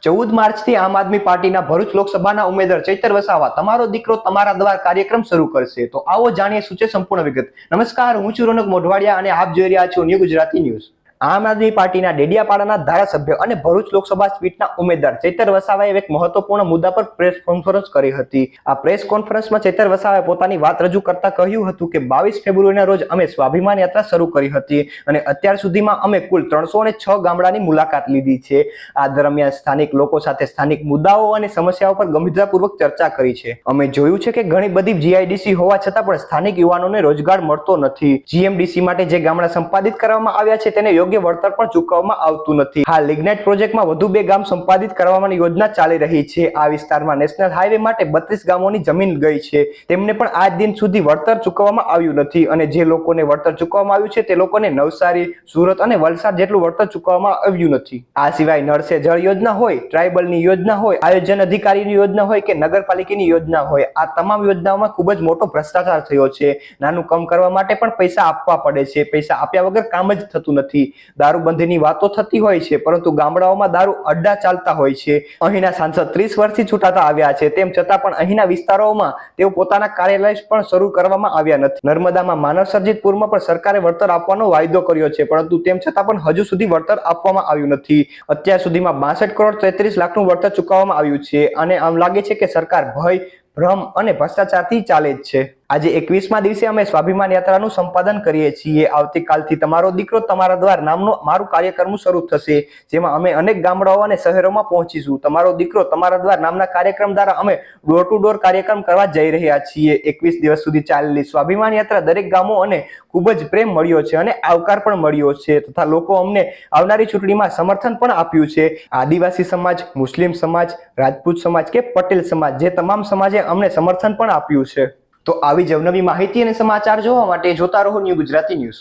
14 માર્ચથી આમ આદમી પાર્ટીના ભરૂચ લોકસભાના ઉમેદવાર ચૈતર વસાવા તમારો દીકરો તમારા દ્વાર કાર્યક્રમ શરૂ કરશે. તો આવો જાણીએ શું છે સંપૂર્ણ વિગત. નમસ્કાર, હું છું રોનક મોઢવાડિયા અને આપ જોઈ રહ્યા છો ન્યૂ ગુજરાતી ન્યૂઝ. આમ આદમી પાર્ટીના ડેડિયાપાડાના ધારાસભ્ય અને ભરૂચ લોકસભા સીટના ઉમેદવાર ચૈતર વસાવાએ એક મહત્વપૂર્ણ મુદ્દા પર પ્રેસ કોન્ફરન્સ કરી હતી. આ પ્રેસ કોન્ફરન્સમાં ચૈતર વસાવાએ પોતાની વાત રજૂ કરતા કહ્યું હતું કે 22 ફેબ્રુઆરીના રોજ અમે સ્વાભિમાન યાત્રા શરૂ કરી હતી અને અત્યાર સુધીમાં અમે કુલ 306 ગામડાની મુલાકાત લીધી છે. આ દરમિયાન સ્થાનિક લોકો સાથે સ્થાનિક મુદ્દાઓ અને સમસ્યાઓ પર ગંભીરતાપૂર્વક ચર્ચા કરી છે. અમે જોયું છે કે ઘણી બધી જીઆઈડીસી હોવા છતાં પણ સ્થાનિક યુવાનોને રોજગાર મળતો નથી. જીએમડીસી માટે જે ગામડા સંપાદિત કરવામાં આવ્યા છે તેને યોગ્ય વળતર પણ ચૂકવવામાં આવતું નથી. હાલ લિગ્નાઇટ પ્રોજેક્ટમાં વધુ 2 ગામ સંપાદિત કરવાની યોજના ચાલી રહી છે. આ વિસ્તારમાં નેશનલ હાઈવે માટે 32 ગામોની જમીન ગઈ છે. તેમને પણ આજ દિન સુધી વળતર ચૂકવવામાં આવ્યું નથી અને જે લોકોને વળતર ચૂકવવામાં આવ્યું છે તે લોકોને નવસારી, સુરત અને વલસાડ જેટલું વળતર ચૂકવવામાં આવ્યું નથી. આ સિવાય નળ સે જળ યોજના હોય, ટ્રાઇબલની યોજના હોય, આયોજન અધિકારીની યોજના હોય કે નગરપાલિકાની યોજના હોય, આ તમામ યોજનાઓમાં ખૂબ જ મોટો ભ્રષ્ટાચાર થયો છે. નાનું કામ કરવા માટે પણ પૈસા આપવા પડે છે. પૈસા આપ્યા વગર કામ જ થતું નથી. દારૂબંધીની વાતો થતી હોય છે પરંતુ ગામડાઓમાં દારૂ અડ્ડા ચાલતા હોય છે. અહીંના સાંસદ 30 વર્ષથી ચૂંટાતા આવ્યા છે, તેમ છતાં પણ અહીંના વિસ્તારોમાં તેઓ પોતાના કાર્યાલય પણ શરૂ કરવામાં આવ્યા નથી. નર્મદામાં માનવ સર્જિત પૂરમાં પણ સરકારે વળતર આપવાનો વાયદો કર્યો છે પરંતુ તેમ છતાં પણ હજુ સુધી વળતર આપવામાં આવ્યું નથી. અત્યાર સુધીમાં 62 કરોડ 33 લાખનું વળતર ચૂકવવામાં આવ્યું છે અને આમ લાગે છે કે સરકાર ભય, ભ્રમ અને ભ્રષ્ટાચારથી ચાલે જ છે. આજે 21મા દિવસે અમે સ્વાભિમાન યાત્રાનું સંપાદન કરીએ છીએ. આવતીકાલથી તમારો દીકરો તમારા દ્વાર નામનું મારું કાર્યક્રમ શરૂ થશે, જેમાં અમે અનેક ગામડાઓ અને શહેરોમાં પહોંચીશું. તમારો દીકરો તમારા દ્વાર નામના કાર્યક્રમ દ્વારા અમે ડોર ટુ ડોર કાર્યક્રમ કરવા જઈ રહ્યા છીએ. 21 દિવસ સુધી ચાલેલી સ્વાભિમાન યાત્રા દરેક ગામો અને ખૂબ જ પ્રેમ મળ્યો છે અને આવકાર પણ મળ્યો છે તથા લોકો અમને આવનારી ચૂંટણીમાં સમર્થન પણ આપ્યું છે. આદિવાસી સમાજ, મુસ્લિમ સમાજ, રાજપૂત સમાજ કે પટેલ સમાજ, જે તમામ સમાજે અમને સમર્થન પણ આપ્યું છે. તો આવી જ નવી માહિતી અને સમાચાર જોવા માટે જોતા રહો ન્યૂ ગુજરાતી ન્યૂઝ.